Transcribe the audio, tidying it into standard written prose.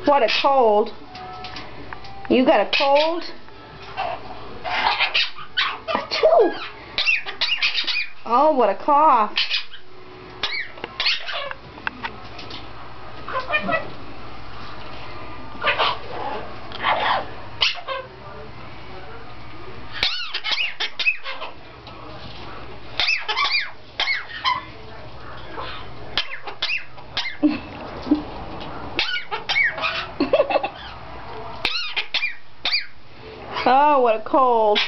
What a cold. You got a cold? Achoo! Oh, what a cough. Oh, what a cold.